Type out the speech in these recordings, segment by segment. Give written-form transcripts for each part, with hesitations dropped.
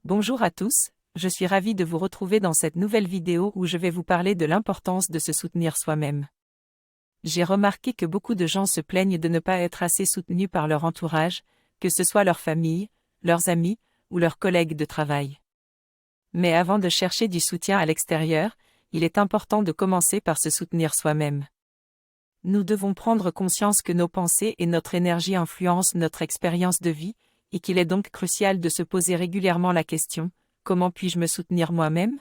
Bonjour à tous, je suis ravie de vous retrouver dans cette nouvelle vidéo où je vais vous parler de l'importance de se soutenir soi-même. J'ai remarqué que beaucoup de gens se plaignent de ne pas être assez soutenus par leur entourage, que ce soit leur famille, leurs amis ou leurs collègues de travail. Mais avant de chercher du soutien à l'extérieur, il est important de commencer par se soutenir soi-même. Nous devons prendre conscience que nos pensées et notre énergie influencent notre expérience de vie, et qu'il est donc crucial de se poser régulièrement la question: comment puis-je me soutenir moi-même?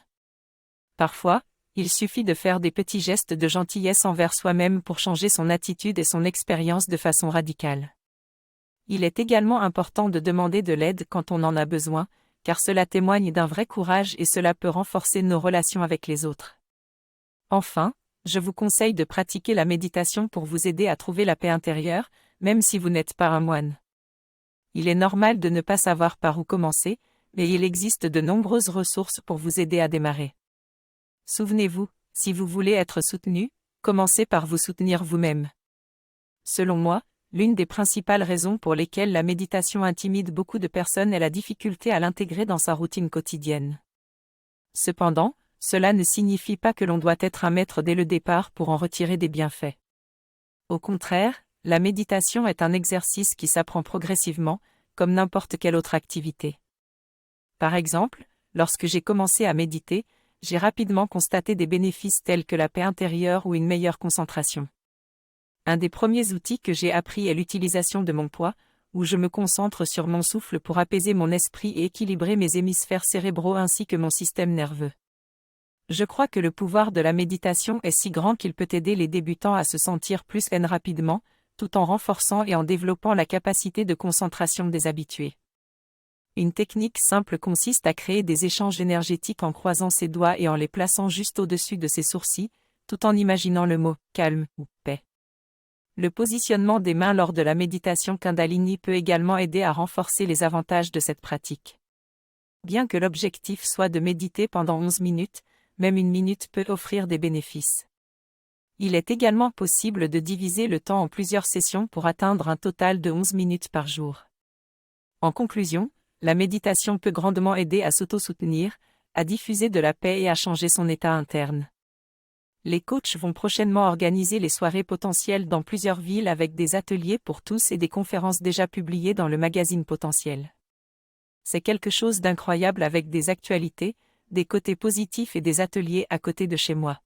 Parfois, il suffit de faire des petits gestes de gentillesse envers soi-même pour changer son attitude et son expérience de façon radicale. Il est également important de demander de l'aide quand on en a besoin, car cela témoigne d'un vrai courage et cela peut renforcer nos relations avec les autres. Enfin, je vous conseille de pratiquer la méditation pour vous aider à trouver la paix intérieure, même si vous n'êtes pas un moine. Il est normal de ne pas savoir par où commencer, mais il existe de nombreuses ressources pour vous aider à démarrer. Souvenez-vous, si vous voulez être soutenu, commencez par vous soutenir vous-même. Selon moi, l'une des principales raisons pour lesquelles la méditation intimide beaucoup de personnes est la difficulté à l'intégrer dans sa routine quotidienne. Cependant, cela ne signifie pas que l'on doit être un maître dès le départ pour en retirer des bienfaits. Au contraire, la méditation est un exercice qui s'apprend progressivement, comme n'importe quelle autre activité. Par exemple, lorsque j'ai commencé à méditer, j'ai rapidement constaté des bénéfices tels que la paix intérieure ou une meilleure concentration. Un des premiers outils que j'ai appris est l'utilisation de mon poids, où je me concentre sur mon souffle pour apaiser mon esprit et équilibrer mes hémisphères cérébraux ainsi que mon système nerveux. Je crois que le pouvoir de la méditation est si grand qu'il peut aider les débutants à se sentir plus zen rapidement, tout en renforçant et en développant la capacité de concentration des habitués. Une technique simple consiste à créer des échanges énergétiques en croisant ses doigts et en les plaçant juste au-dessus de ses sourcils, tout en imaginant le mot « calme » ou « paix ». Le positionnement des mains lors de la méditation Kundalini peut également aider à renforcer les avantages de cette pratique. Bien que l'objectif soit de méditer pendant 11 minutes, même une minute peut offrir des bénéfices. Il est également possible de diviser le temps en plusieurs sessions pour atteindre un total de 11 minutes par jour. En conclusion, la méditation peut grandement aider à s'auto-soutenir, à diffuser de la paix et à changer son état interne. Les coachs vont prochainement organiser les soirées potentielles dans plusieurs villes avec des ateliers pour tous et des conférences déjà publiées dans le magazine Potentiel. C'est quelque chose d'incroyable avec des actualités, des côtés positifs et des ateliers à côté de chez moi.